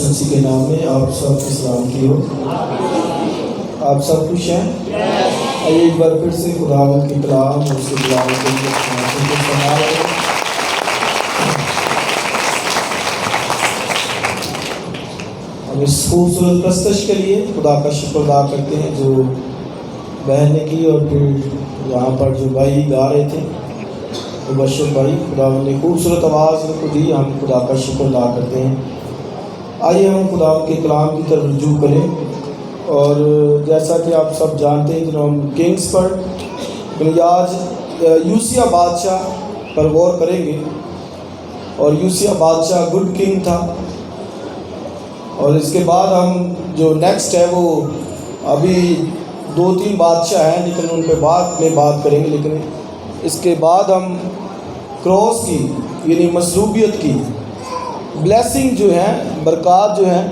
اسی کے نام میں آپ سب کی سلامتی ہو۔ آپ سب خوش ہیں؟ آئیے ایک بار پھر سے خداوند کی کلام اور اس کے تلاوت کو سنا رہے ہیں۔ ہم اس خوبصورت پرستش کے لیے خدا کا شکر ادا کرتے ہیں جو بہن نے کی، اور پھر یہاں پر جو بھائی گا رہے تھے مبشر بھائی، خداوند نے خوبصورت آواز ان کو دی، ہم خدا کا شکر ادا کرتے ہیں۔ آئیے ہم خدا کے کلام کی طرف رجوع کریں، اور جیسا کہ آپ سب جانتے ہیں کہ ہم کنگز پر آج یوسیہ بادشاہ پر غور کریں گے۔ اور یوسیہ بادشاہ گڈ کنگ تھا، اور اس کے بعد ہم جو نیکسٹ ہے وہ ابھی 2-3 بادشاہ ہیں لیکن ان پہ بعد میں بات کریں گے، لیکن اس کے بعد ہم کراس کی یعنی مصلوبیت کی بلیسنگ جو ہیں، برکات جو ہیں،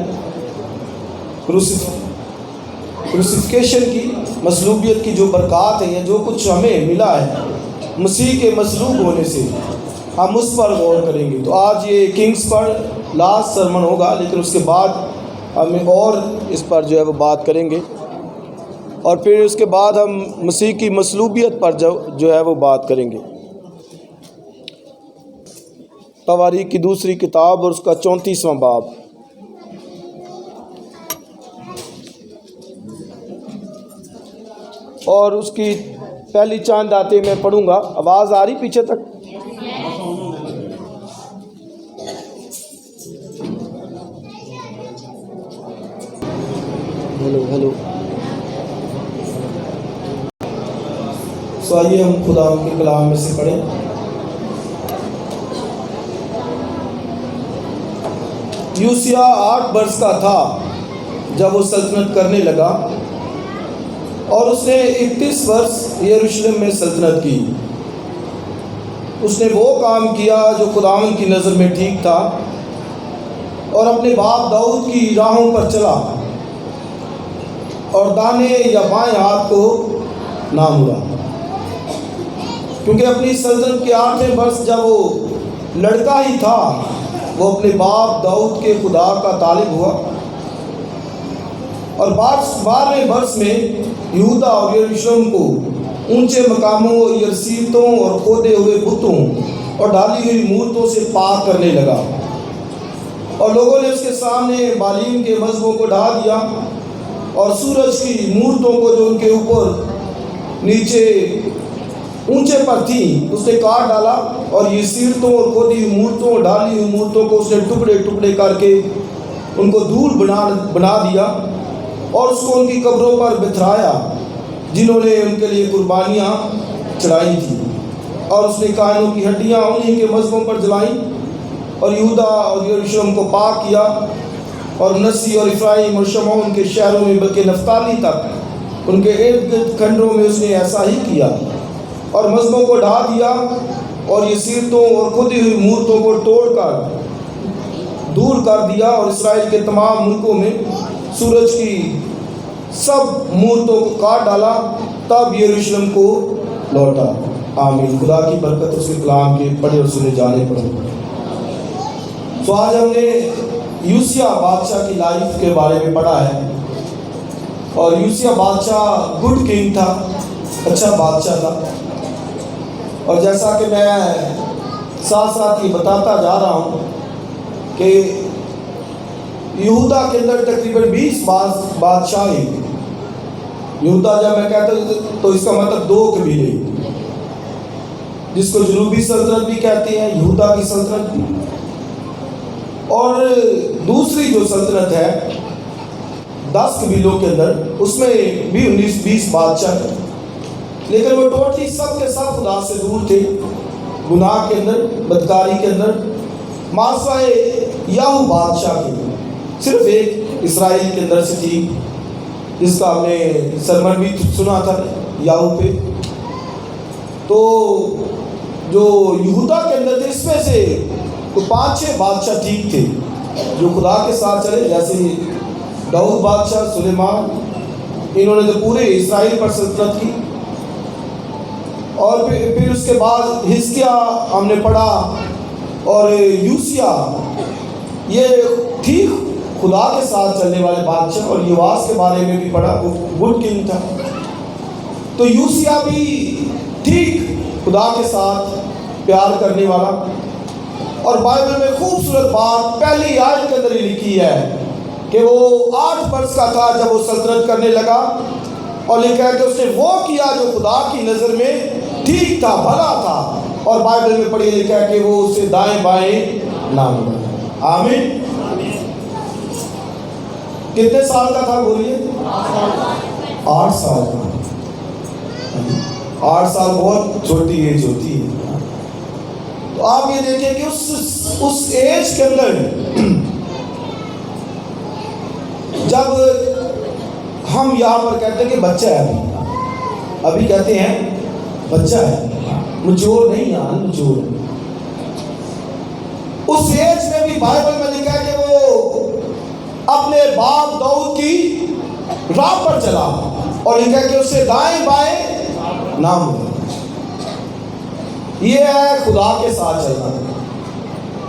کروسیفیکیشن کی، مصلوبیت کی جو برکات ہیں یا جو کچھ ہمیں ملا ہے مسیح کے مصلوب ہونے سے، ہم اس پر غور کریں گے۔ تو آج یہ کنگز پر لاسٹ سرمن ہوگا، لیکن اس کے بعد ہمیں اور اس پر جو ہے وہ بات کریں گے، اور پھر اس کے بعد ہم مسیح کی مصلوبیت پر جو ہے وہ بات کریں گے۔ تواریخ کی دوسری کتاب اور اس کا 34واں باب۔ اور اس کی پہلی چند آیتیں میں پڑھوں گا۔ آواز آ رہی پیچھے تک؟ ہیلو سو آئیے ہم خدا کے کلام میں سے پڑھیں۔ یوسیہ 8 برس کا تھا جب وہ سلطنت کرنے لگا، اور اس نے 31 برس یروشلم میں سلطنت کی۔ اس نے وہ کام کیا جو خداوند کی نظر میں ٹھیک تھا، اور اپنے باپ داؤد کی راہوں پر چلا، اور دانے یا بائیں ہاتھ کو نہ مڑا، کیونکہ اپنی سلطنت کے 8ویں برس جب وہ لڑکا ہی تھا، وہ اپنے باپ داؤد کے خدا کا طالب ہوا۔ اور 12ویں برس میں یہودا اور یروشلم کو اونچے مقاموں، یرسیتوں اور کھودے ہوئے بتوں اور ڈھالی ہوئی مورتوں سے پاک کرنے لگا، اور لوگوں نے اس کے سامنے بالیم کے مذہبوں کو ڈھا دیا، اور سورج کی مورتوں کو جو ان کے اوپر نیچے اونچے پر تھیں اس نے کاٹ ڈالا، اور یہ سیرتوں اور کھودی ہوئی مورتوں اور ڈھالی ہوئی مورتوں کو اس نے ٹکڑے ٹکڑے کر کے ان کو دھول بنا دیا، اور اس کو ان کی قبروں پر بتھرایا جنہوں نے ان کے لیے قربانیاں چڑھائی تھیں، اور اس نے کاہنوں کی ہڈیاں انہیں کے مذہبوں پر جلائیں، اور یہودا اور یروشلم کو پاک کیا، اور نسی اور افرایم اور شمعون کے شہروں میں بلکہ نفتالی تک ان کے ارد گرد کھنڈروں میں اس نے ایسا ہی کیا، اور مذہبوں کو ڈھا دیا، اور یہ سیرتوں اور کھدی ہوئی مورتوں کو توڑ کر دور کر دیا، اور اسرائیل کے تمام ملکوں میں سورج کی سب مورتوں کو کاٹ ڈالا، تب یروشلم کو لوٹا۔ آمین۔ خدا کی برکت اس کے کلام کے پڑھے اور سنے جانے پر۔ تو آج ہم نے یوسیہ بادشاہ کی لائف کے بارے میں پڑھا ہے، اور یوسیہ بادشاہ گڈ کنگ تھا، اچھا بادشاہ تھا، اور جیسا کہ میں ساتھ ساتھ یہ بتاتا جا رہا ہوں کہ یہودا کے اندر تقریباً 20 بادشاہ ہیں۔ یہودا جب میں کہتا ہوں تو اس کا مطلب 2 قبیلے، جس کو جنوبی سلطنت بھی کہتے ہیں، یہودا کی سلطنت بھی، اور دوسری جو سلطنت ہے 10 قبیلوں کے اندر، اس میں بھی 19-20 بادشاہ ہیں، لیکن وہ ٹوٹلی سب کے سب خدا سے دور تھے، گناہ کے اندر، بدکاری کے اندر، ماسوائے یاہو بادشاہ کے صرف ایک اسرائیل کے اندر سے تھی، جس کا ہم نے سرمن بھی سنا تھا یاہو پہ۔ تو جو یہودا کے اندر تھے، اس میں سے 5-6 بادشاہ ٹھیک تھے جو خدا کے ساتھ چلے، جیسے داؤد بادشاہ، سلیمان، انہوں نے تو پورے اسرائیل پر سلطنت کی۔ اور پھر اس کے بعد حزقیہ ہم نے پڑھا، اور یوسیہ، یہ ٹھیک خدا کے ساتھ چلنے والے بادشاہ، اور یواس کے بارے میں بھی پڑھا، وہ گڈ کنگ تھا۔ تو یوسیہ بھی ٹھیک خدا کے ساتھ پیار کرنے والا، اور بائبل میں خوبصورت بات پہلی آیت کے اندر ہی لکھی ہے کہ وہ 8 برس کا تھا جب وہ سلطنت کرنے لگا، اور لکھا ہے کہ اس نے وہ کیا جو خدا کی نظر میں ٹھیک تھا، بھلا تھا، اور بائبل میں پڑھی لکھا ہے کہ وہ اسے دائیں بائیں نہ مڑا۔ آمین۔ کتنے سال کا تھا بولیے؟ 8 سال کا۔ 8 سال بہت چھوٹی ایج ہوتی ہے۔ تو آپ یہ دیکھیں کہ اس ایج کے اندر جب ہم یہاں پر کہتے ہیں کہ بچہ ہے، ابھی کہتے ہیں بچہ ہے، مچور نہیں، یہاں مچور ہے، اس ایج میں بھی بائبل میں لکھا ہے کہ وہ اپنے باپ داؤد کی راہ پر چلا، اور لکھا ہے کہ اسے دائیں بائیں نہ مڑا۔ یہ ہے خدا کے ساتھ چلنا۔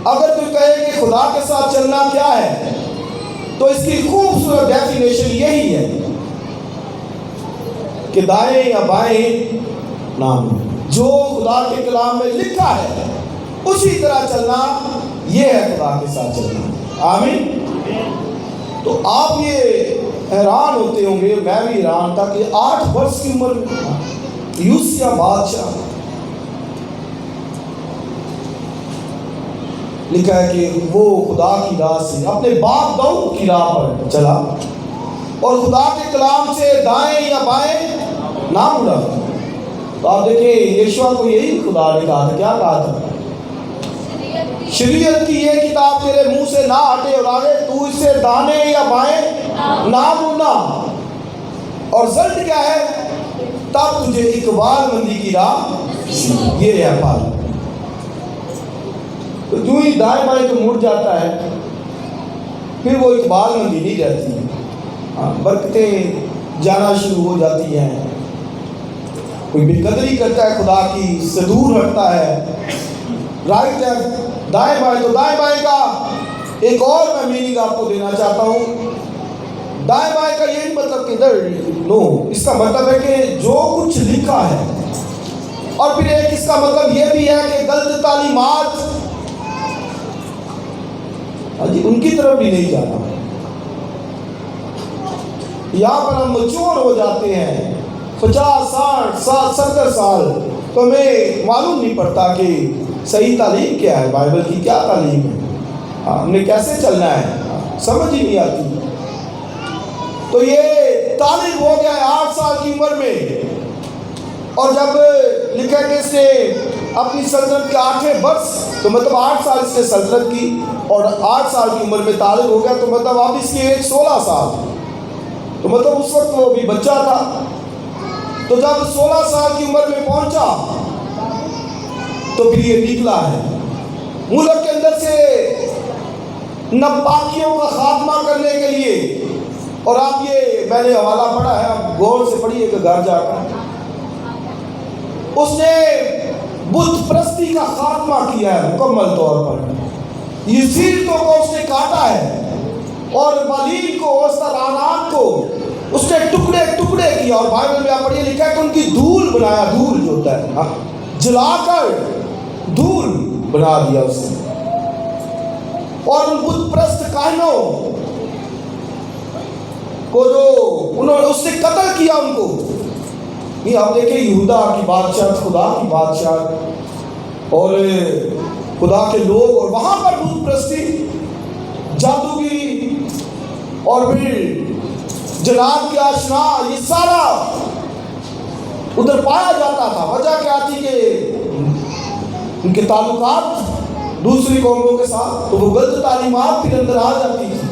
اگر کوئی کہے کہ خدا کے ساتھ چلنا کیا ہے، تو اس کی خوبصورت ڈیفینیشن یہی ہے کہ دائیں یا بائیں نہ مڑیں۔ جو خدا کے کلام میں لکھا ہے اسی طرح چلنا، یہ ہے خدا کے ساتھ چلنا۔ آمین۔ تو آپ یہ حیران ہوتے ہوں گے، میں بھی حیران تھا کہ 8 برس کی عمر میں یوسیہ بادشاہ، لکھا ہے کہ وہ خدا کی راہ سے اپنے باپ داؤد کی راہ پر چلا، اور خدا کے کلام سے دائیں یا بائیں نہ مڑا۔ تو آپ دیکھیں یشوع کو یہی خدا نے کہا تھا، کیا کہا تھا؟ شریعت کی یہ کتاب تیرے منہ سے نہ ہٹے، اور آگے تو اس سے دانے یا بائیں نہ مڑنا، اور رزلٹ کیا ہے؟ تب تجھے اقبال مندی کی راہ، یہ ہے پال۔ تو جو ہی دائیں بائیں تو مڑ جاتا ہے، پھر وہ اقبال مندی نہیں رہتی ہے، برکتیں جانا شروع ہو جاتی ہیں، کوئی بے قدری کرتا ہے خدا کی، سے دور ہٹتا ہے۔ رائٹ لیفٹ، دائیں بائیں، تو دائیں بائیں کا ایک اور میں میننگ آپ کو دینا چاہتا ہوں۔ دائیں بائیں کا یہ مطلب کہ ادھر نو، اس کا مطلب ہے کہ جو کچھ لکھا ہے، اور پھر ایک اس کا مطلب یہ بھی ہے کہ غلط تعلیمات، ان کی طرف بھی نہیں جانا۔ یہاں پر ہم مچور ہو جاتے ہیں 50 60 70 سال، تو ہمیں معلوم نہیں پڑتا کہ صحیح تعلیم کیا ہے، بائبل کی کیا تعلیم ہے، ہم نے کیسے چلنا ہے، سمجھ ہی نہیں آتی۔ تو یہ طالب ہو گیا ہے 8 سال کی عمر میں، اور جب لکھا کہ اس نے اپنی سلطنت کے 8ویں برس، تو مطلب 8 سال اس نے سلطنت کی، اور 8 سال کی عمر میں طالب ہو گیا، تو مطلب اب اس کی ایج 16 سال، تو مطلب اس وقت وہ بھی بچہ تھا۔ تو جب 16 سال کی عمر میں پہنچا، تو پھر یہ نکلا ہے ملک کے اندر سے ناپاکیوں کا خاتمہ کرنے کے لیے۔ اور آپ یہ میں نے حوالہ پڑھا ہے، آپ غور سے پڑھیے کہ گھر جا کر، اس نے بت پرستی کا خاتمہ کیا ہے مکمل طور پر۔ یزیدوں کو اس نے کاٹا ہے، اور بالیل کو، استرانات کو اس نے ٹکڑے ٹکڑے کیا، اور بائبل میں آپ پڑھیے لکھا ہے کہ ان کی دھول بنایا، دھول جو ہوتا ہے جلا کر دھول بنا دیا اس نے، اور ان بت پرست کاہنوں کو جو انہوں نے اس نے قتل کیا ان کو۔ یہ آپ دیکھیں یہودا کی بادشاہ، خدا کی بادشاہ، اور خدا کے لوگ، اور وہاں پر بت پرستی، جادوگری، اور پھر جنات کی آشنا، یہ سارا ادھر پایا جاتا تھا۔ وجہ کیا تھی کہ ان کے تعلقات دوسری قوموں کے ساتھ، تو وہ غلط تعلیمات پھر اندر آ جاتی تھی۔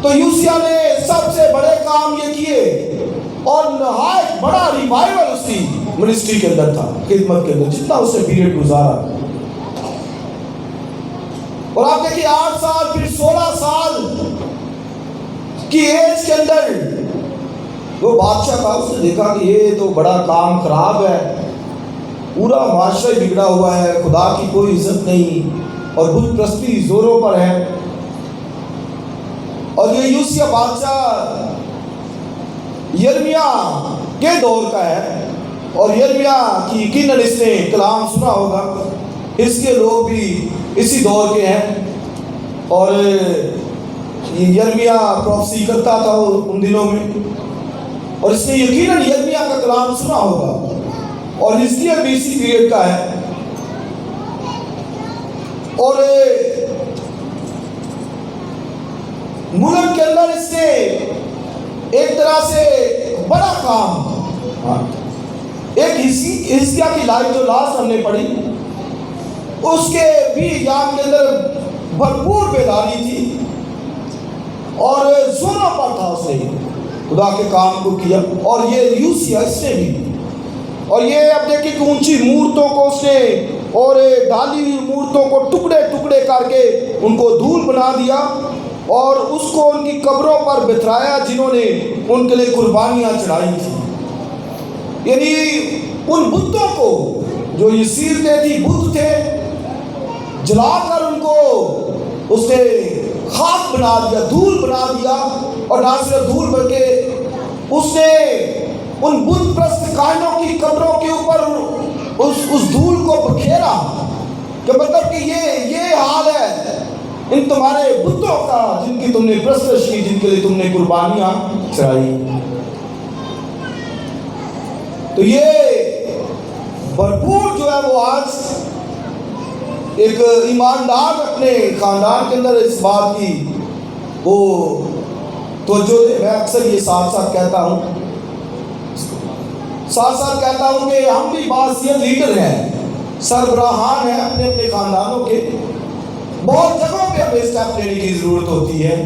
تو یوسیہ نے سب سے بڑے کام یہ کیے، اور نہایت بڑا ریوائول اس کی منسٹری کے اندر تھا، خدمت کے اندر، جتنا اس نے پیریڈ گزارا۔ اور آپ دیکھیے 8 سال پھر 16 سال کی ایج کے اندر وہ بادشاہ تھا، اس نے دیکھا کہ یہ تو بڑا کام خراب ہے، پورا معاشرہ بگڑا ہوا ہے، خدا کی کوئی عزت نہیں، اور بت پرستی زوروں پر ہے۔ اور یہ یوسیہ بادشاہ یرمیہ کے دور کا ہے، اور یرمیہ کی یقیناً اس نے کلام سنا ہوگا، اس کے لوگ بھی اسی دور کے ہیں، اور یرمیہ پروفیسی کرتا تھا ان دنوں میں، اور اس نے یقیناً یرمیہ کا کلام سنا ہوگا، اور اس لیے بھی اسی پیریڈ کا ہے۔ اور ملک کے اندر اس نے ایک طرح سے بڑا کام، ایک حزقیہ کی لائف جو لاسٹ ہم نے پڑھی، اس کے بھی ایام کے اندر بھرپور بیداری تھی، اور زوروں پر تھا، اس نے خدا کے کام کو کیا۔ اور یہ یوسیہ اس نے بھی، اور یہ اب دیکھیں کہ اونچی مورتوں کو اس نے اور ڈالی ہوئی مورتوں کو ٹکڑے ٹکڑے کر کے ان کو دھول بنا دیا، اور اس کو ان کی قبروں پر بتھرایا جنہوں نے ان کے لیے قربانیاں چڑھائی تھی۔ یعنی ان بتوں کو جو یہ سیرتیں تھی، بت تھے، جلا کر ان کو اس نے خاک بنا دیا، دھول بنا دیا، اور نہ صرف دھول بلکہ اس نے ان بت پرست کائنوں کی قبروں کے اوپر اس دھول کو بکھیرا، کہ مطلب کہ یہ حال ہے ان تمہارے بتوں کا جن کی تم نے پرستش کی، جن کے لیے تم نے قربانیاں چڑھائی۔ تو یہ بھرپور جو ہے وہ آج ایک ایماندار اپنے خاندان کے اندر اس بات کی وہ توجہ دے۔ میں اکثر یہ ساتھ کہتا ہوں کہ ہم بھی باحثیت لیڈر ہیں، سربراہان ہیں اپنے اپنے خاندانوں کے، بہت جگہوں پہ ہمیں اسٹیپ لینے کی ضرورت ہوتی ہے،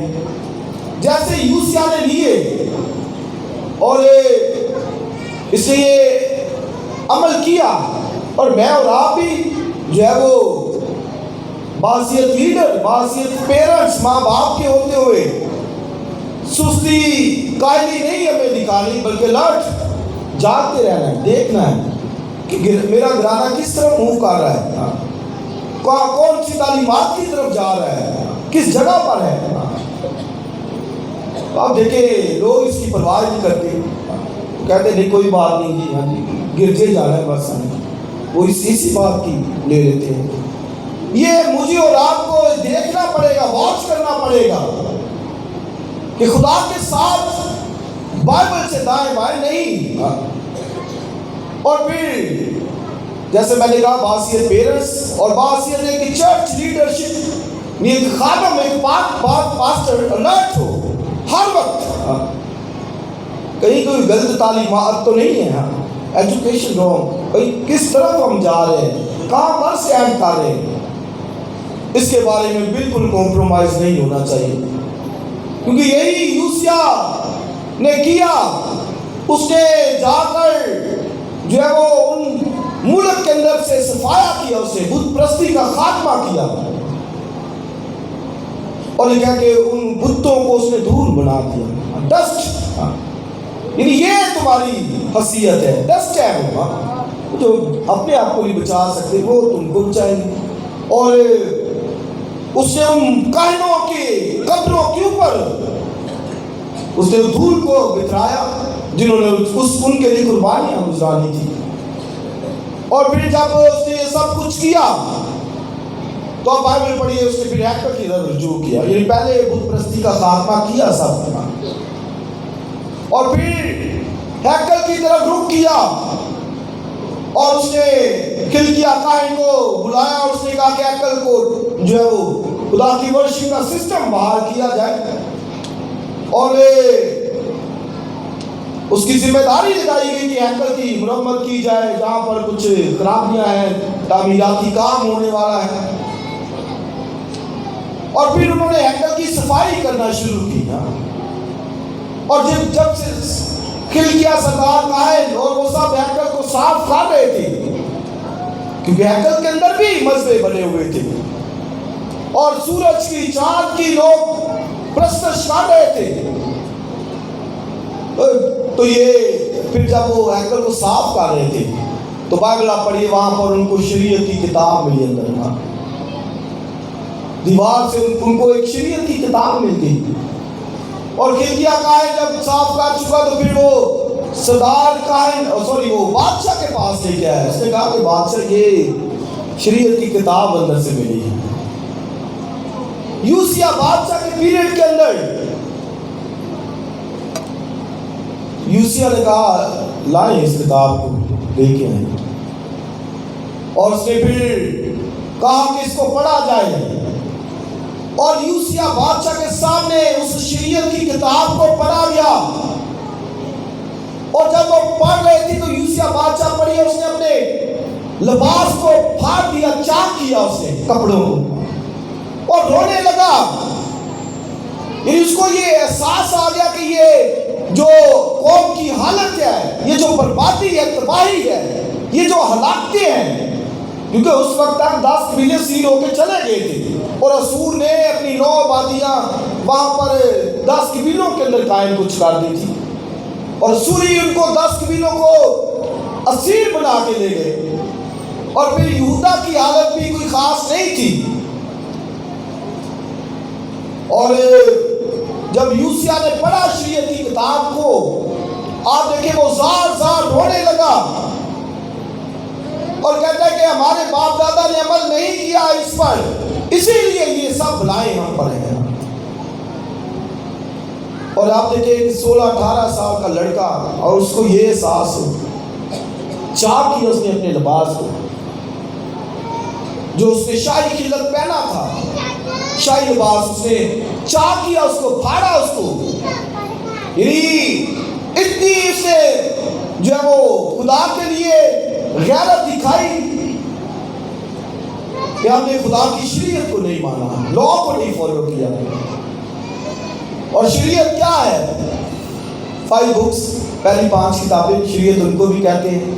جیسے یوسیہ نے لیے، اور اس نے یہ عمل کیا، اور میں اور آپ بھی جو ہے وہ باحثیت لیڈر، باحثیت پیرنٹس، ماں باپ کے ہوتے ہوئے سستی کاہلی نہیں ہمیں دکھانی، بلکہ لٹ جاگتے رہنا ہے، دیکھنا ہے کہ میرا گھرانہ کس طرف منہ کر رہا ہے، کون سی تعلیمات کی طرف جا رہا ہے، کس جگہ پر ہے۔ آپ دیکھیں لوگ اس کی پرواہ نہیں کرتے، کہتے نہیں کوئی بات نہیں جی، ہاں جی گرجے جانا ہے بس، وہ اسی بات کی لے لیتے ہیں۔ یہ مجھے اور آپ کو دیکھنا پڑے گا، واچ کرنا پڑے گا کہ خدا کے ساتھ بائبل سے دائیں بائیں نہیں۔ اور پھر جیسے میں نے کہا باحثیت پیرنٹس اور باحثیت ہے کہ چرچ لیڈرشپ، ایک خادم، ایک پاسٹر الرٹ ہو ہر وقت، کہیں کوئی غلط تعلیمات تو نہیں ہے، ایجوکیشن رانگ، کہیں کس طرف ہم جا رہے ہیں، کہاں پر اسٹینڈ کر رہے ہیں، اس کے بارے میں بالکل کمپرومائز نہیں ہونا چاہیے، کیونکہ یہی یوسیہ نے کیا۔ اس نے جا کر جو ہے وہ ان ملک کے اندر سے صفایا کیا، اسے بت پرستی کا خاتمہ کیا، اور یہ کہا کہ ان بتوں کو اس نے دھول بنا دیا، ڈسٹ، یعنی یہ تمہاری حیثیت ہے، ڈسٹ ہے وہ، جو اپنے آپ کو نہیں بچا سکتے وہ تم کو بچائیں گے۔ اور اس نے ان کاہنوں کی قبروں کے اوپر اس نے دھول کو بتھرایا جنہوں نے ان کے لیے قربانیاں گزرانی تھی۔ اور پھر جب اس نے یہ سب کچھ کیا تو آپ بائبل پڑھیے، اس نے پھر ہیکل کی طرف رجوع کیا، یعنی پہلے بت پرستی کا خاتمہ کیا سب، اور پھر ہیکل کی طرف رخ کیا، اور اس نے کلکیا کاہن کو بلایا، اور اس نے کہا کہ ہیکل کو جو ہے وہ خدا کی ورشپ کا سسٹم بحال کیا جائے، اور اس کی ذمہ داری لگائی گئی کہ ہیکل کی مرمت کی جائے، جہاں پر کچھ خرابیاں ہیں، تعمیراتی کام ہونے والا ہے، اور پھر انہوں نے ہیکل کی صفائی کرنا شروع کی، اور جب سے کلکیا سردار کاہن اور وہ سب ہیکل کو صاف کر رہے تھے، کیونکہ ہیکل کے اندر بھی مذبے بنے ہوئے تھے، اور سورج کی چاند کی لوگ پرستش کر رہے تھے، تو یہ پھر جب وہ ہیکل کو صاف کر رہے تھے تو بائبل آپ پڑھیے، وہاں پر ان کو شریعت کی کتاب ملی، اندر دیوار سے ان کو ایک شریعت کی کتاب مل گئی، اور کھڑکیاں کاہن جب صاف کر چکا تو پھر وہ سردار کاہن وہ بادشاہ کے پاس لے کے آیا. اس نے کہا کہ بادشاہ یہ شریعت کی کتاب اندر سے ملی ہے. یوسیہ بادشاہ کے پیریڈ کے اندر یوسیہ نے کہا لائیں اس کتاب کو لے کے آئیں, اور اس نے پھر کہا کہ اس کو پڑھا جائے. اور یوسیہ بادشاہ کے سامنے اس شریعت کی کتاب کو پڑھا گیا, اور جب وہ پڑھ رہے تھی تو یوسیہ بادشاہ پڑھی, اس نے اپنے لباس کو پھاڑ دیا, چاک کیا اس نے کپڑوں کو, اور رونے لگا. یعنی اس کو یہ احساس آ گیا کہ یہ جو قوم کی حالت ہے, یہ جو بربادی ہے, تباہی ہے, یہ جو ہلاکتیں ہیں, کیونکہ اس وقت تک 10 قبیلے سیر ہو کے چلے گئے تھے, اور اسور نے اپنی 9 آبادیاں وہاں پر 10 قبیلوں کے اندر قائم کچھ کر دی تھی, اور اسوری ان کو 10 قبیلوں کو اسیر بنا کے لے گئے. اور پھر یہودا کی حالت بھی کوئی خاص نہیں تھی. اور جب یوسیہ نے پڑھا شریعت کی کتاب کو, آپ دیکھیں وہ زار زار رونے لگا, اور کہتا ہے کہ ہمارے باپ دادا نے عمل نہیں کیا اس پر, اسی لیے یہ سب بلائیں ہم پر ہیں. اور آپ دیکھیں کہ 16-18 سال کا لڑکا, اور اس کو یہ احساس ہو, چاک کیا اس نے اپنے لباس کو, جو اس نے شاہی خلعت پہنا تھا, شاہی لباس اس نے چاک کیا, اس کو پھاڑا, اس کو یعنی اتنی اس نے جو ہے وہ خدا کے لیے غیرت دکھائی کہ ہم نے خدا کی شریعت کو نہیں مانا, لا کو نہیں فالو کیا. اور شریعت کیا ہے؟ 5 بکس, پہلی 5 کتابیں شریعت ان کو بھی کہتے ہیں.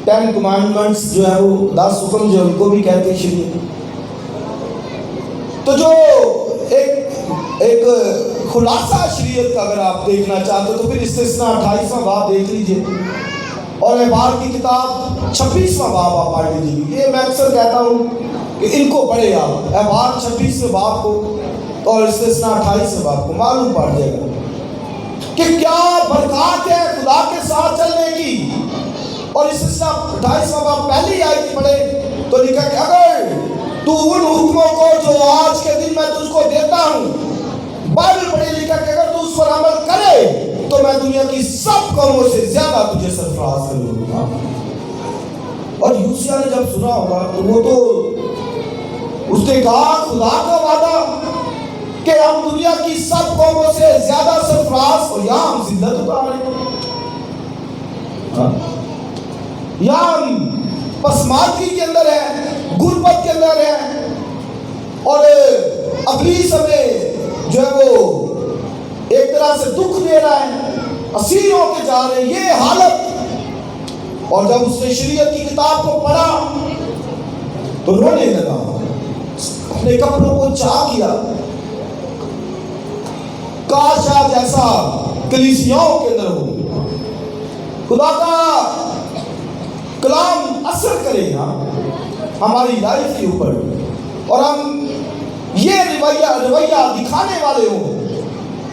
10 کمانڈمنٹس جو ہے وہ 10 حکم جو ان کو بھی کہتے ہیں شریعت. تو جو ایک خلاصہ شریعت کا اگر آپ دیکھنا چاہتے تو پھر استثناء 28واں باب دیکھ لیجئے, اور احبار کی کتاب 26واں باب آپ پڑھ لیجیے. یہ میں اکثر کہتا ہوں کہ ان کو پڑھے آپ, احبار 26ویں باب کو اور استثناء 28ویں باب کو, معلوم پڑ جائے گا کہ کیا برکات ہے خدا کے ساتھ چلنے کی. اور استثناء 28واں باب پہلی آیت پڑھے تو لکھا کہ اگر تو ان حکموں کو جو آج کے دن میں تجھ کو دیتا ہوں, بائبل پڑھے لکھا کہ اگر تو اس پر عمل کرے تو میں دنیا کی سب قوموں سے زیادہ تجھے سرفراز کر لوں گا. اور یوسیہ نے جب سنا ہوگا تو وہ تو اس نے کہا خدا کا وعدہ کہ ہم دنیا کی سب قوموں سے زیادہ سرفراز, اور یہاں ہم ذلت اتارے, یہاں ہم پسماندگی کے اندر ہے, غربت کے اندر ہے, اور ابلیس ہمیں جو ہے وہ ایک طرح سے دکھ دے رہا ہے, اسیر ہو کے جا رہے ہیں, یہ حالت. اور جب اس نے شریعت کی کتاب کو پڑھا تو رونے لگا, اپنے کپڑوں کو چاک کیا. کاش آج ایسا کلیسیاؤں کے اندر ہو, خدا کا کلام اثر کرے گا ہماری لائف کے اوپر, اور ہم یہ رویہ دکھانے والے ہوں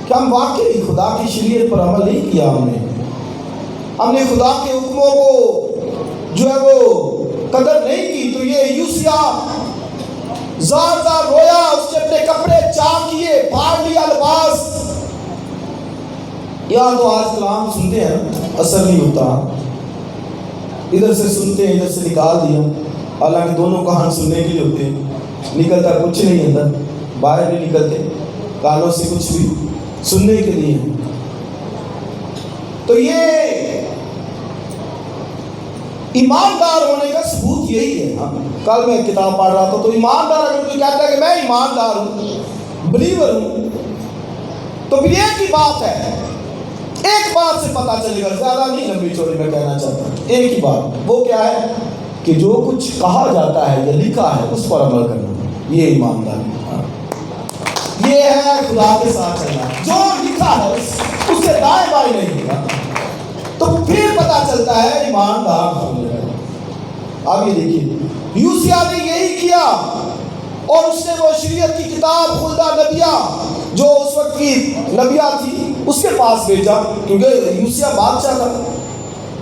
کہ ہم واقعی خدا کی شریعت پر عمل نہیں کیا, ہم نے خدا کے حکموں کو جو ہے وہ قدر نہیں کی. تو یہ یوسیہ زار زار رویا, اس نے اپنے کپڑے چاک کیے, پھاڑ لیا لباس. یہاں تو آج کلام سنتے ہیں, اثر نہیں ہوتا, ادھر سے سنتے ہیں ادھر سے نکال دیا, حالانکہ دونوں کہاں سننے کے لیے ہوتے ہیں, نکلتا کچھ نہیں اندر, باہر نہیں نکلتے, کانوں سے کچھ بھی سننے کے لیے. تو یہ ایماندار ہونے کا ثبوت یہی ہے. کل میں کتاب پڑھ رہا تھا تو ایماندار اگر کوئی کہتا ہے کہ میں ایماندار ہوں, بلیور ہوں, تو پھر ایک ہی بات ہے, ایک بات سے پتہ چلے گا, زیادہ نہیں لمبی چوڑی میں کہنا چاہتا, ایک ہی بات, وہ کیا ہے کہ جو کچھ کہا جاتا ہے یا لکھا ہے اس پر عمل کرنا, یہ ایمانداری, یہ ہے خدا کے ساتھ چلنا. جو لکھا ہے اس سے دائیں بائیں نہیں ہوگا, تو پھر پتہ چلتا ہے ایماندار ہو جائے. اب یہ دیکھیے یوسیہ نے یہی کیا, اور اس نے وہ شریعت کی کتاب خلدہ نبیہ جو اس وقت کی نبیہ تھی اس کے پاس بھیجا، کیونکہ یوسیہ بادشاہ تھا،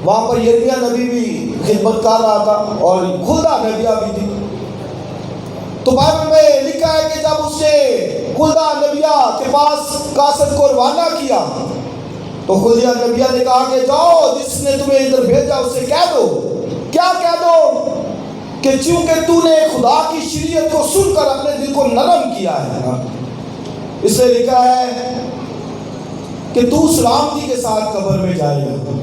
وہاں پر یرمیہ نبی بھی خدمت کر رہا تھا اور خلدہ نبیہ بھی تھی۔ تو بائبل میں لکھا ہے کہ جب اس نے خلدہ نبیہ کے پاس قاصد کو روانہ کیا تو خلدہ نبیہ نے کہا کہ جاؤ، جس نے تمہیں ادھر بھیجا اسے کہہ دو، کیا کہہ دو؟ کہ چونکہ تو نے خدا کی شریعت کو سن کر اپنے دل کو نرم کیا ہے، اس سے لکھا ہے کہ تو سلامتی کے ساتھ قبر میں جائے گا۔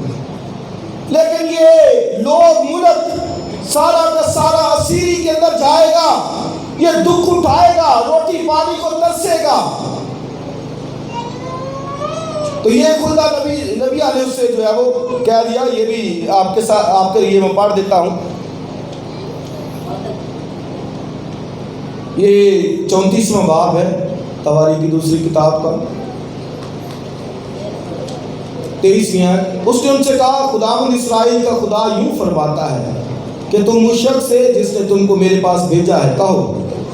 لیکن یہ لوگ ملک سارا کا سارا اسیری کے اندر جائے گا، یہ دکھ اٹھائے گا، روٹی پانی کو ترسے گا۔ تو یہ خلدہ نبیہ نے اس سے جو ہے وہ کہہ دیا۔ یہ بھی آپ کے ساتھ آپ کے لیے میں پڑھ دیتا ہوں۔ یہ 34واں باب ہے تواریخ کی دوسری کتاب کا، 23ویں آیت۔ اس نے ان سے کہا، خداوند اسرائیل کا خدا یوں فرماتا ہے کہ تم اس شخص سے جس نے تم کو میرے پاس بھیجا ہے کہو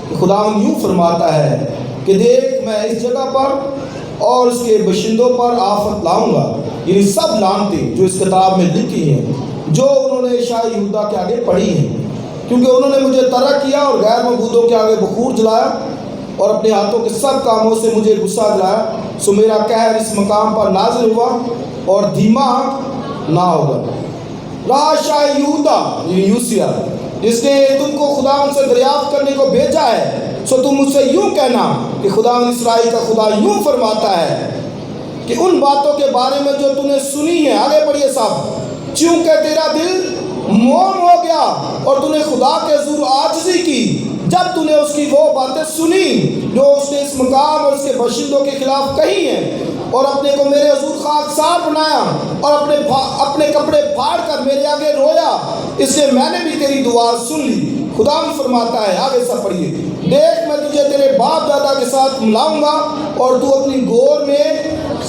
کہ خداوند یوں فرماتا ہے کہ دیکھ، میں اس جگہ پر اور اس کے باشندوں پر آفت لاؤں گا، یعنی سب لعنتیں جو اس کتاب میں لکھی ہیں، جو انہوں نے شاہ یہودا کے آگے پڑھی ہیں، کیونکہ انہوں نے مجھے طرح کیا اور غیر معبودوں کے آگے بخور جلایا اور اپنے ہاتھوں کے سب کاموں سے مجھے غصہ دلایا، سو میرا قہر اس مقام پر نازل ہوا اور دھیما نہ ہوگا۔ رہا شاہ یہودا یعنی یوسیہ، جس نے تم کو خداوند سے دریافت کرنے کو بھیجا ہے، سو تم مجھ سے یوں کہنا کہ خداوند اسرائیل کا خدا یوں فرماتا ہے کہ ان باتوں کے بارے میں جو تم نے سنی ہے، آگے پڑھیے صاحب، چونکہ تیرا دل موم ہو گیا اور تو نے خدا کے حضور عاجزی کی جب تو نے اس کی وہ باتیں سنی جو اس نے اس مقام اور اس کے باشندوں کے خلاف کہی ہیں، اور اپنے کو میرے حضور خاکسار بنایا اور اپنے کپڑے پھاڑ کر میرے آگے رویا، اس لیے میں نے بھی تیری دعا سن لی۔ خدا فرماتا ہے، آگے سب پڑھیے، دیکھ میں تجھے تیرے باپ دادا کے ساتھ ملاؤں گا اور تو اپنی گور میں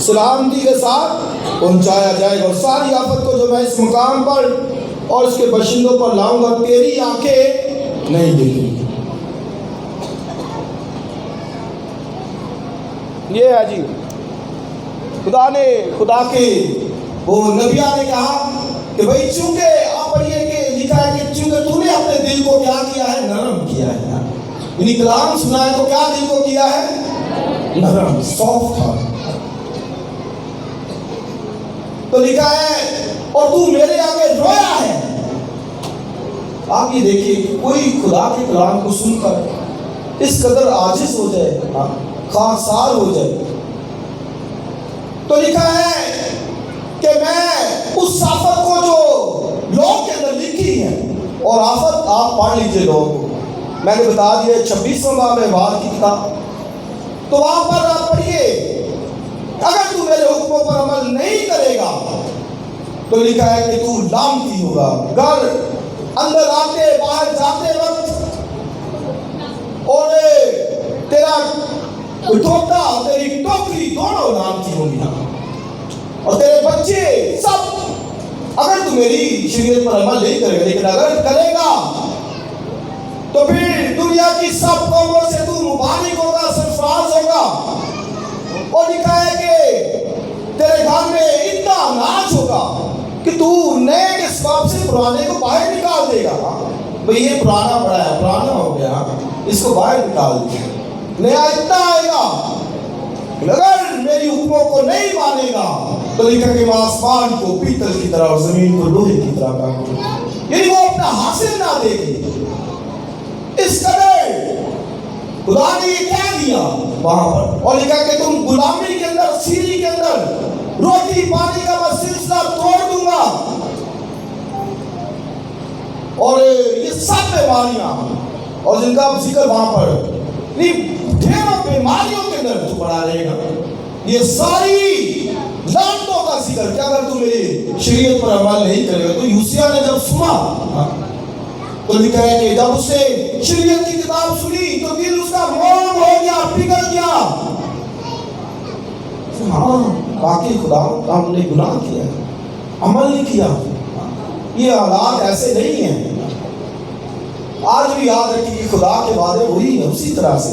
سلامتی کے ساتھ پہنچایا جائے گا، اور ساری آفت کو جو میں اس مقام پر اور اس کے باشندوں پر لاؤں گا تیری آنکھیں نہیں دیکھیں گی۔ یہ ہے جی خدا کے وہ نبیہ نے کہا کہ بھائی چونکہ آپ پڑھیے کہ لکھا ہے کہ چونکہ تو نے اپنے دل کو کیا کیا ہے، نرم کیا ہے، یعنی کلام سنا ہے تو کیا دل کو کیا ہے، نرم، سافٹ تھا۔ تو لکھا ہے اور تو میرے آگے رویا ہے۔ آپ یہ دیکھیے کہ کوئی خدا کے کلام کو سن کر اس قدر عاجز ہو جائے، خاکسار ہو جائے، تو لکھا ہے کہ میں اس آفت کو جو لوگ کے اندر لکھی ہے، اور آفت آپ پڑھ لیجئے لوگ، میں نے بتا دیا 26واں باب ہے وعد کی کتاب، تو وہاں پر آپ پڑھیے، اگر تو میرے حکموں پر عمل نہیں کرے گا تو لکھا ہے کہ تو لعنتی ہوگا، گھر اندر آتے باہر جاتے وقت، اور تیرا ٹوٹا تیری ٹوکری دونوں لعنتی ہوگی، اور تیرے بچے سب، اگر تو میری شریعت پر عمل نہیں کرے گا، لیکن اگر کرے گا تو پھر دنیا کی سب قوموں سے تو مبارک ہوگا، سرفراز ہوگا۔ اور لکھا ہے کہ تیرے گھر میں اتنا اناج ہوگا کہ تو نئے کے سباب سے پرانے کو باہر نکال دے گا۔ بھئی یہ پرانا پڑا ہے، پرانا ہو گیا، اس کو باہر نکال دے گا، نیا اتنا آئے گا۔ اگر میری حکموں کو نہیں مانے گا تو لکھا کہ وہ آسمان کو پیتل کی طرح اور زمین کو لوہے کی طرح کر دے گا، یعنی وہ اپنا حاصل نہ دے گی۔ اس قدر خدا نے یہ کہہ دیا وہاں پر، اور لکھا کہ تم غلامی کے اندر، سیری کے اندر روٹی پانی کا میں سلسلہ توڑ دوں گا، اور یہ سب بیماریاں اور جن کا ذکر وہاں پر ڈھیروں بیماریوں کے اندر تو پڑا رہے گا، یہ ساری لعنتوں کا ذکر کہ اگر تم میری شریعت پر عمل نہیں کرے گا۔ تو یوسیہ نے جب سنا تو لکھا ہے کہ جب اس نے شریعت کی کتاب سنی تو دل اس کا موم ہو گیا، پگھل گیا۔ ہاں باقی خدا ہم نے گناہ کیا ہے، عمل نہیں کیا، یہ حالات ایسے نہیں ہیں۔ آج بھی یاد رکھیے کہ خدا کے وعدے وہی ہیں، اسی طرح سے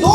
2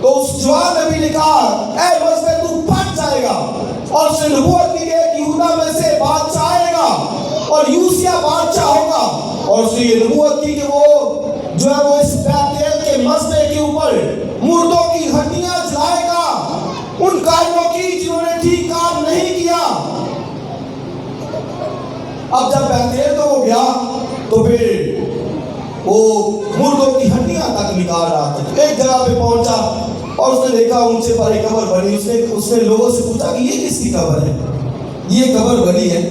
تو اس جوان نبی نے کہا اے مسئلہ تو پھٹ جائے گا، اور اس نے نبوت کی کہ یہودا میں سے بادشاہ آئے گا اور یوسیا بادشاہ ہوگا، اور اس نے یہ نبوت کی کہ وہ جو ہے وہ اس بیتیل کے مسئلے کے اوپر مردوں کی ہڈیاں جلائے گا، ان کاروں کی جنہوں نے ٹھیک کام نہیں کیا۔ اب جب بیتیل تو وہ گیا تو پھر وہ مردوں کی ہڈیاں تک نکال رہا تھا۔ ایک جگہ پہ پہنچا اور اس نے دیکھا اونچے پر ایک قبر بنی، اس نے لوگوں سے پوچھا کہ یہ کس کی قبر ہے؟ یہ قبر بنی ہے۔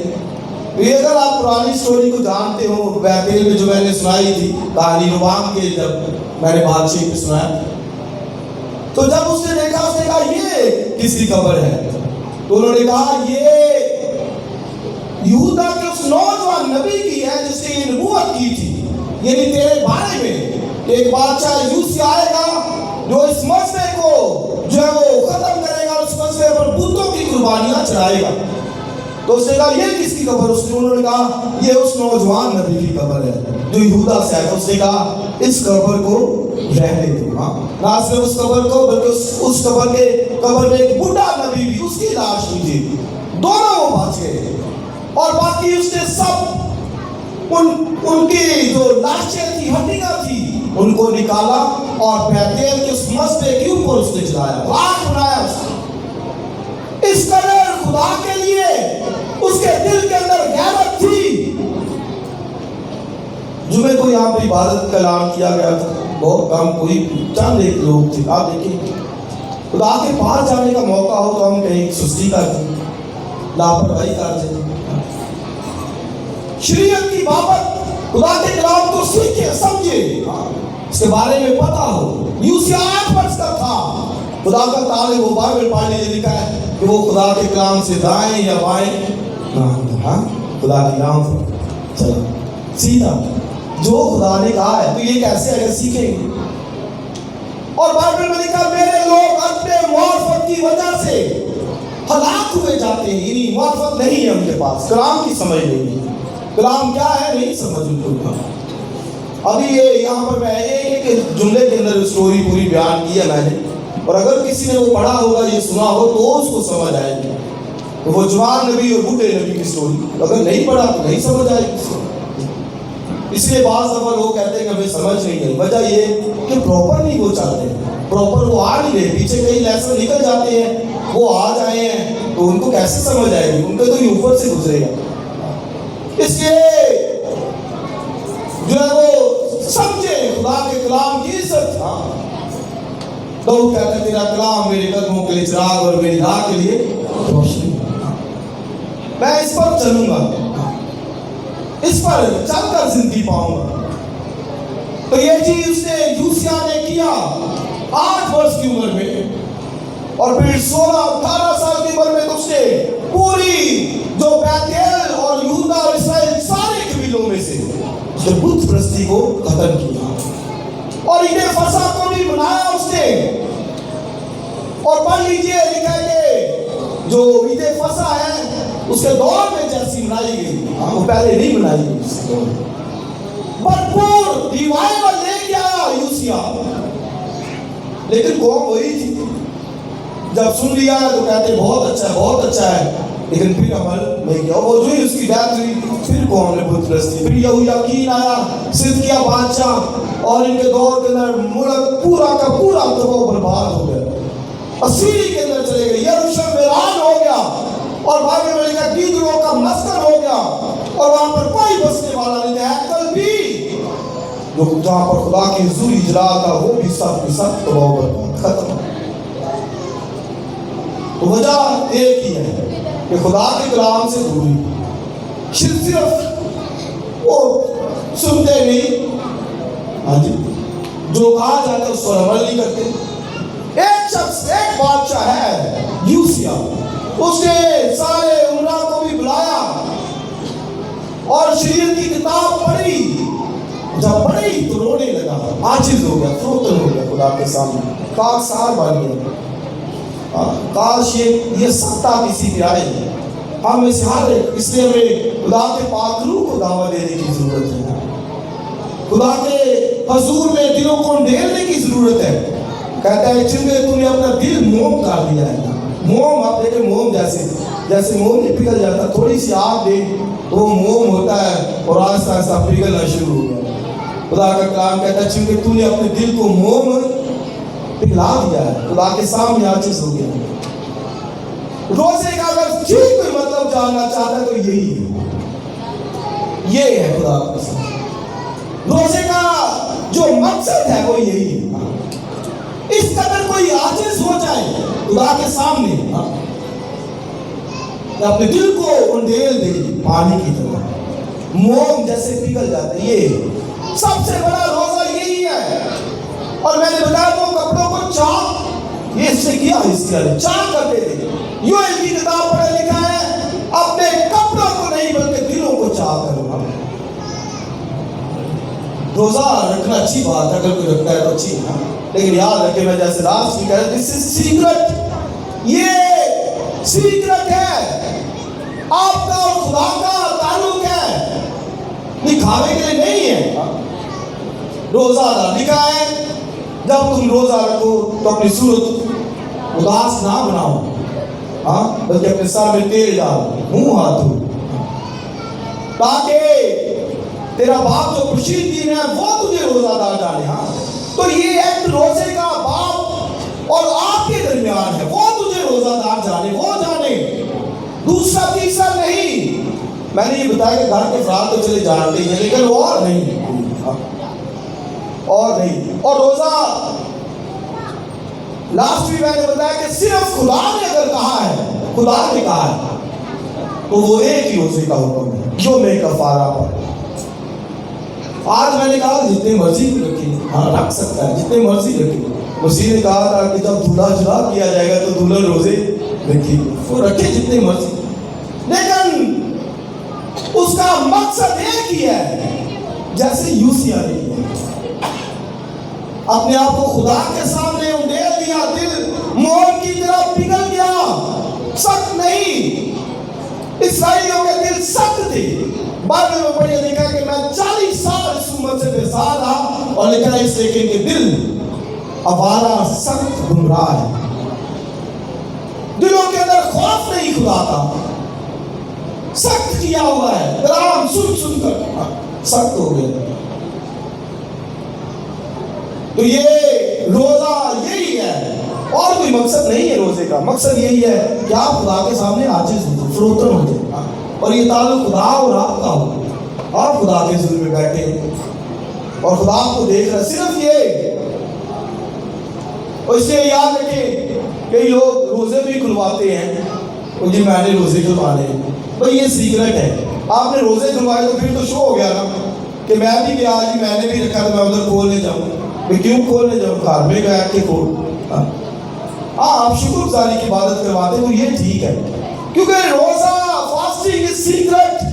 یہ اگر آپ پرانی سٹوری کو جانتے ہو، بیتیل میں جو میں نے سنائی تھی کہانی ربام کے، جب میں نے بادشاہ پہ سنایا، تو جب اس نے دیکھا اس نے کہا یہ کس کی قبر ہے؟ تو انہوں نے کہا یہ یہودا کے اس نوجوان نبی کی ہے جس نے یہ نبوت کی تھی، یعنی تیرے بارے میں ایک بادشاہ یوسیا آئے گا جو اس مسئلے کو جو ہے وہ ختم کرے گا، اس مسئلے پر بتوں کی قربانیاں چڑھائے گا۔ تو اس نے کہا یہ کس کی قبر؟ انہوں نے کہا یہ اس نوجوان نبی کی قبر ہے جو یہودا سے آیا۔ اس نے کہا اس قبر کو رہنے دو، نہ صرف اس قبر کو بلکہ اس قبر میں ایک بوڑھا نبی بھی، اس کی لاش بھی تھی، دونوں وہ بچ گئے، اور باقی اس نے سب ان کی جو لاشیں تھی، ہڈیاں تھی، ان کو نکالا اور بیتیل کے اس مسئلے کے اوپر اس نے چلایا، آگ بنایا اس نے۔ اس قدر خدا کے لیے اس کے دل کے اندر غیرت تھی۔ جمعے کو یہاں پر عبادت کا اعلان کیا گیا تھا، بہت کم، کوئی چند ایک لوگ تھے۔ آپ دیکھیں خدا کے پاس جانے کا موقع ہو تو ہم کہیں سستی کرتے ہیں، لاپرواہی کرتے ہیں۔ شریعت کی بابت خدا کے کلام کو سیکھے، سمجھے، اس کے بارے میں پتا ہو۔ یوسیا 8 برس کا تھا، خدا کا طالب، وہ بائبل پڑھنے سے لکھا ہے کہ وہ خدا کے کلام سے دائیں یا بائیں خدا کے کلام چلا سیدھا جو خدا نے کہا ہے۔ تو یہ کیسے اگر سیکھیں گے؟ اور بائبل میں لکھا میرے لوگ اپنے معرفت کی وجہ سے ہلاک ہوئے جاتے ہیں، یعنی معرفت نہیں ہے ان کے پاس، کلام کی سمجھ نہیں ہے، کلام کیا ہے نہیں سمجھ ان کو۔ ابھی یہ یہاں پر میں ایک جملے کے اندر سٹوری پوری بیان کی ہے میں نے، اور اگر کسی نے وہ پڑھا ہوگا، یہ سنا ہو تو اس کو سمجھ آئے گی۔ وہ جوان نبی اور بوڑھے نبی کی سٹوری، اگر نہیں پڑھا تو نہیں سمجھ آئے گی۔ اس لیے بعض دفعہ لوگ کہتے ہیں کہ ہمیں سمجھ نہیں آئی، وجہ یہ کہ پراپر نہیں وہ چاہتے، پراپر وہ آ نہیں رہے، پیچھے کئی لیسن نکل جاتے ہیں، وہ آ جائے ہیں تو ان کو کیسے سمجھ آئے گی؟ ان کو تو یہ اوپر سے گزرے گا۔ اس لیے جو ہے وہ سمجھے خدا کے کلام کی عزت۔ لوگ کہتے ہیں تیرا کلام میرے قدموں کے لیے چراغ اور میری راہ کے لیے روشنی، میں اس پر چلوں گا، اس پر چل کر زندگی پاؤں گا۔ تو یہ چیز اس نے یوسیا نے کیا 8 برس کی عمر میں، اور پھر 16-18 سال کی عمر میں تو اس نے پوری جو بیتیل اور یہودا اور اسرائیل سارے قبیلوں میں سے بت پرستی کو ختم کیا، اور عید فصح کو بھی منایا اس نے۔ اور پڑھ لیجئے، لکھا ہے کہ جو عید فصح ہے اس کے دور میں جیسی منائی گئی، وہ پہلے نہیں منائی گئی، بھرپور ریوائول لے کے آیا یوسیا، لیکن قوم وہی تھی، جب سن لیا تو کہتے بہت اچھا ہے، بہت اچھا ہے، لیکن پھر عمل نہیں کیا۔ وہ جو ہی اس کی ڈیتھ ہوئی پھر قوم نے بت پرستی، پھر یہویاکین آیا، صدقیہ بادشاہ، اور ان کے دور کے اندر ملک پورا کا پورا تباہ و برباد ہو گیا، اسیری کے اندر چلے گئے، یروشلم ویران ہو گیا، اور بائبل میں لکھا گیدڑوں کا مسکن ہو گیا، اور وہاں پر کوئی بسنے والا نہیں تھا۔ ہیکل بھی جو جہاں پر خدا کی حضور اجرا تھا وہ بھی سب تباہ و برباد ختم۔ تو وجہ ایک ہی ہے کہ خدا کے کلام سے دوری، صرف وہ سنتے نہیں، ہاں جی، جو کہا جاتا ہے اس پر عمل نہیں کرتے۔ ایک شخص، ایک بادشاہ ہے یوسیا، اس نے سارے عمرہ کو بھی بلایا اور شریعت کی کتاب پڑھی، جب پڑھی تو رونے لگا، عاجز ہو گیا، فروتن ہو گیا خدا کے سامنے، خاکسار بن گیا۔ کاش یہ سطح کسی پہ آئے، ہم اس حال ہے، اس لیے ہمیں خدا کے پاک روح کو دعوت دینے کی ضرورت ہے، خدا کے حضور میں دلوں کو ڈھیرنے کی ضرورت ہے۔ کہتا ہے چونکہ تم نے اپنا دل موم کر دیا ہے. موم آپ دیکھیں موم جیسے موم نہیں پگھل جاتا, تھوڑی سی آگ دے تو وہ موم ہوتا ہے اور آہستہ آہستہ پگھلنا شروع ہو گیا. خدا کا کلام کہتا ہے چونکہ تو نے اپنے دل کو موم پگھلا دیا ہے. خدا کے سامنے عاجز ہو گیا. روزے کا اگر ٹھیک کوئی مطلب جاننا چاہتا ہے تو یہی ہے, یہ ہے خدا کا سامنے. روزے کا جو مقصد ہے وہ یہی ہے. اس قدر کوئی عاجز ہو جائے خدا کے سامنے اپنے دل کو انڈیل دے پانی کی طرح, موم جیسے پگھل جاتا ہے. یہ سب سے بڑا روزہ یہی ہے. اور میں نے بتایا وہ کپڑوں کو چاک, یہ اس سے کیا حصہ ہے, چاک کرتے تھے. یوئیل کی کتاب پڑھے لکھا ہے اپنے کپڑوں کو نہیں بلکہ دلوں کو چاک کرنا. روزہ رکھنا اچھی بات ہے, اگر کوئی رکھتا ہے تو اچھی ہے, لیکن یاد رکھے میں جیسے لاسٹ میں کہہ رہا دس از سیکرٹ, یہ سیکرٹ ہے, آپ کا اور خدا کا تعلق ہے, دکھاوے کے لیے نہیں ہے. روزہ لکھا ہے جب تم روزہ رکھو تو اپنی صورت اداس نہ بناؤ, بلکہ اپنے سر میں تیل ڈال, منہ ہاتھ دھو, تاکہ تیرا باپ جو پوشیدگی ہے وہ تجھے روزہ دار جانے. تو یہ ایک روزے کا باپ اور آپ کے درمیان ہے, وہ تجھے روزہ دار جانے, وہ جانے, دوسرا تیسرا نہیں. میں نے یہ بتایا کہ گھر کے افراد تو چلے جانتے ہیں لیکن وہ اور نہیں, اور نہیں. اور روزہ لاسٹ بھی میں نے بتایا کہ صرف خدا نے اگر کہا ہے, خدا نے کہا ہے تو وہ ایک ہی روزے کا حکم ہے جو میں کفارہ پر. آج میں نے کہا جتنے مرضی رکھیں, رکھ سکتا ہے جتنے مرضی رکھیں. مسیح نے کہا تھا کہ جب دولہا جدا کیا جائے گا تو دولہن روزے رکھے, وہ رکھے جتنے مرضی, لیکن اس کا مقصد ایک ہی ہے جیسے یوسیہ نے کیا, اپنے آپ کو خدا کے سامنے انڈیل دیا, دل موم کی طرح پگھل گیا, سخت نہیں. اسرائیلیوں کے دل سخت تھے. بائبل میں پڑھے لکھا کہ میں 40 سال اس امت سے بے سال رہا, اور لکھا ہے اس لیکن کہ دل آوارہ سخت گمراہ ہے. دلوں کے اندر خوف نہیں خدا کا, سخت کیا ہوا ہے, کلام سن کر سخت ہو گئے. تو یہ روزہ یہی ہے, اور کوئی مقصد نہیں ہے. روزے کا مقصد یہی ہے کہ آپ خدا کے سامنے عاجز ہو جائیں, فروتن ہو جائیں, اور یہ تعلق خدا اور آپ کا ہو. آپ خدا کے حضور میں بیٹھے اور خدا آپ کو دیکھ رہا, صرف یہ. اور اس لیے یاد رکھیں کئی لوگ روزے بھی کھلواتے ہیں, اور جی میں نے روزے کھلوانے ہیں. بھئی یہ سیکرٹ ہے, آپ نے روزے کھلوائے تو پھر تو شو ہو گیا نا کہ میں بھی گیا, جی میں نے بھی رکھا تو میں ادھر کھولنے جاؤں. میں کیوں کھولنے جاؤں, گھر میں گیا کہ کھول. آپ شکر گزاری کی عبادت کرواتے تو یہ ٹھیک ہے, کیونکہ روزہ fasting is secret,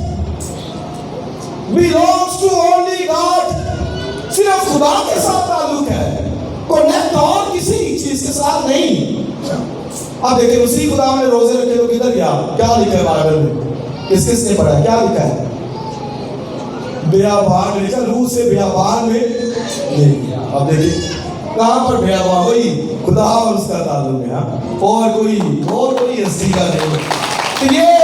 belongs to only God, صرف خدا کے ساتھ تعلق ہے, کنیکٹ اور کسی چیز کے ساتھ نہیں. آپ دیکھیں اسی خدا نے روزے رکھے تو کدھر گیا, کیا لکھا ہے بائبل میں, کس کس نے پڑھا, کیا لکھا ہے, بیابان میں لکھا, روح سے بیابان میں نہیں. اب دیکھیں کہاں پر بیابان, وہی خدا اور اس کا تعلق ہے, اور کوئی ہستی کا نہیں. تو یہ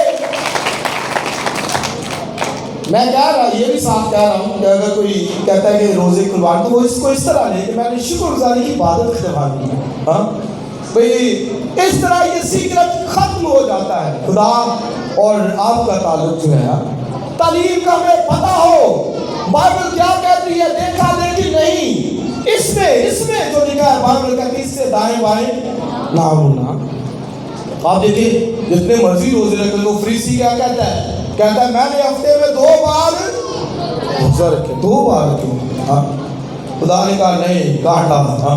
میں کہہ رہا, یہ بھی ساتھ کہہ رہا ہوں کہ اگر کوئی کہتا ہے کہ روزے کھلوانے تو وہ اس کو اس طرح لے کہ میں نے شکر گزاری کی عبادت کروانی ہے. بھئی اس طرح یہ سیکرٹ ختم ہو جاتا ہے. خدا اور آپ کا تعلق جو ہے, تعلیم کا ہمیں پتہ ہو بائبل کیا کہتی ہے, دیکھا دیکھی نہیں. اس میں جو لکھا ہے بائبل کا کہ اس سے دائیں بائیں نہ ہونا. آپ دیکھیں جتنے مرضی روزے رکھے, وہ فریسی کیا کہتا ہے, کہتا ہے میں نے ہفتے میں 2 بار روزہ رکھے, 2 بار رکھے. خدا نے کہا نہیں, کاٹا.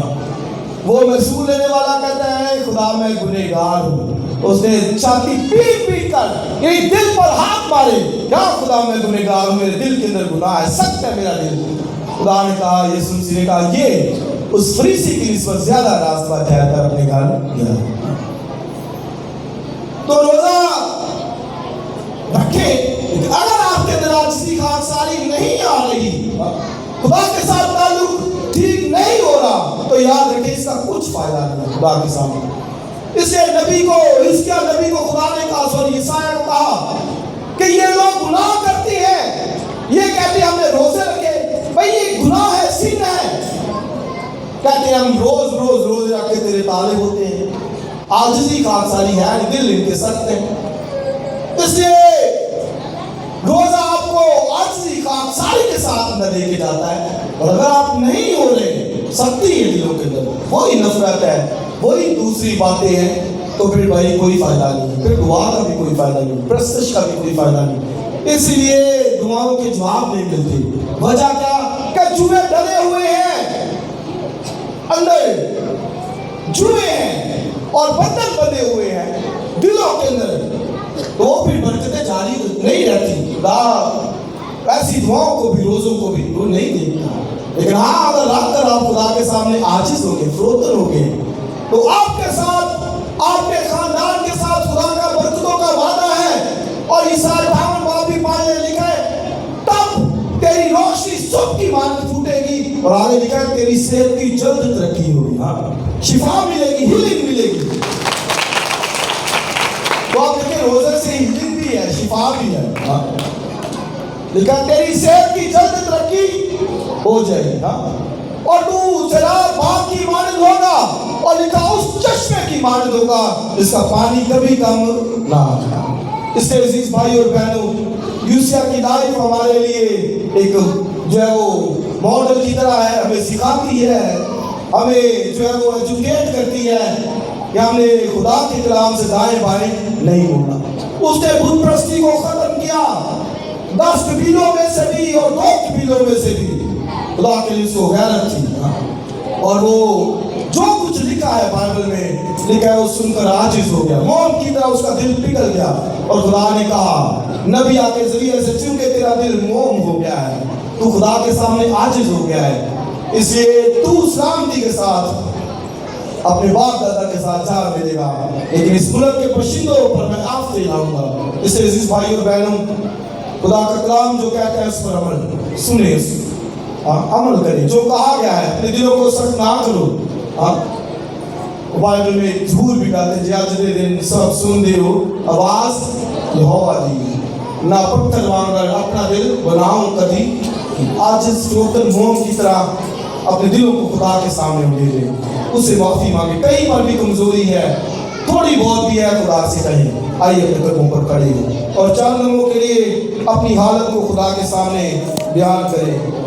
وہ محصول لینے والا کہتا ہے خدا میں گنہگار ہوں. اس نے چھاتی پیٹ پیٹ کر یہی دل پر ہاتھ مارے, کیا خدا میں گنہگار ہوں, میرے دل کے اندر گناہ ہے, سخت ہے میرا دل. خدا نے کہا, یسوع مسیح نے کہا یہ اس فریسی کی نسبت زیادہ راستہ طے کر اپنے گھر گیا. تو روزہ رکھے, اگر آپ کے اندر عاجزی خاکساری نہیں آ رہی, خدا کے ساتھ تعلق ٹھیک نہیں ہو رہا, تو یاد رکھیں اس کا کچھ فائدہ نہیں ہے خدا کے سامنے۔ اس لیے نبی کو خدا نے کہا، عیسائیہ کو کہا کہ یہ لوگ گناہ کرتے ہیں، یہ کہتے ہیں ہم نے روزے رکھے، بھئی یہ گناہ ہے، سن ہے، کہتے ہیں ہم روز روزے رکھ کے تیرے طالب ہوتے ہیں، عاجزی خاکساری ہے، دل ان کے سخت ہے۔ اس لیے روزہ آپ کو عاجزی خاکساری کے ساتھ اندر لے کے جاتا ہے، اور اگر آپ نہیں ہو رہے، سختی ہے دلوں کے اندر، وہی نفرت ہے، وہی دوسری باتیں ہیں، تو پھر بھائی کوئی فائدہ نہیں، پھر دعا کا بھی کوئی فائدہ نہیں، پرستش کا بھی کوئی فائدہ نہیں۔ اس لیے دعاؤں کے جواب نہیں ملتے۔ وجہ کیا؟ کہ جوئے ڈلے ہوئے ہیں اندر، جوئے ہیں اور بندھن بندھے ہوئے ہیں دلوں کے اندر، تو پھر برکتیں جاری نہیں رہتی۔ خدا ایسی دعاؤں کو بھی، روزوں کو بھی وہ نہیں دیتا۔ لیکن ہاں اگر رات کر آپ خدا کے سامنے عاجز ہو گئے، فروتن ہو گئے، تو آپ کے ساتھ، آپ کے خاندان کے ساتھ خدا کا برکتوں کا وعدہ ہے۔ اور عیسائی 58 باب بھی پڑھنے لکھا ہے، تب تیری روشنی صبح کی مانند پھوٹے گی، اور آگے لکھا ہے تیری صحت کی جلد ترقی ہوگی، شفا ملے گی، ہیلنگ ملے گی۔ تو آپ دیکھیں روزے سے ہیلنگ بھی ہے، شفا بھی ہے، لکھا تیری صحت کی جلد ترقی ہو جائے گی، اور تو سیلاب باغ کی مانند ہوگا، اور لکھا اس چشمے کی مانند ہوگا جس کا پانی کبھی کم نہ ہوگا۔ اس سے عزیز بھائی اور بہنوں، یوسیہ کی لائف ہمارے لیے ایک جو ہے وہ ماڈل کی طرح ہے، ہمیں سکھاتی ہے، ہمیں جو ہے وہ ایجوکیٹ کرتی ہے کہ ہم نے خدا کے کلام سے دائیں بائیں نہیں ہونا۔ اس نے بت پرستی کو ختم کیا، 10 قبیلوں میں سے بھی اور 2 قبیلوں میں سے بھی خدا کے لیے اس کو غیرت تھی، اور وہ جو کچھ لکھا ہے بائبل میں لکھا ہے وہ سن کر عاجز ہو گیا، موم کی طرح اس کا دل پگھل گیا، اور خدا نے کہا نبی کے ذریعے سے چونکہ تیرا دل موم ہو گیا ہے، تو خدا کے سامنے عاجز ہو گیا ہے، اس لیے تو سلامتی کے ساتھ اپنے باپ دادا کے ساتھ جا ملے گا، لیکن اس ملک کے باشندوں پر میں آفت لاؤں گا۔ اس لیے عزیز بھائی اور بہنوں، خدا کا کلام جو کہتا ہے اس پر عمل سنیں، عمل کریں، جو کہا گیا ہے اپنے دلوں کو سخت نہ کرو۔ بائبل میں جھوٹ بھی کہتے ہیں، جاجدے دن سب سن دے ہو آواز یہوہ دی، نہ پتھر مانگ رہا اپنا دل بناؤں کدی، عاجز فروتن موم کی طرح اپنے دلوں کو خدا کے سامنے دے دیں، اس سے معافی مانگے۔ کہیں پر بھی کمزوری ہے، تھوڑی بہت بھی ہے، خدا سے کہیں آئیے اپنے قدموں پر کھڑے اور چند لمحوں کے لیے اپنی حالت کو خدا کے سامنے بیان کریں۔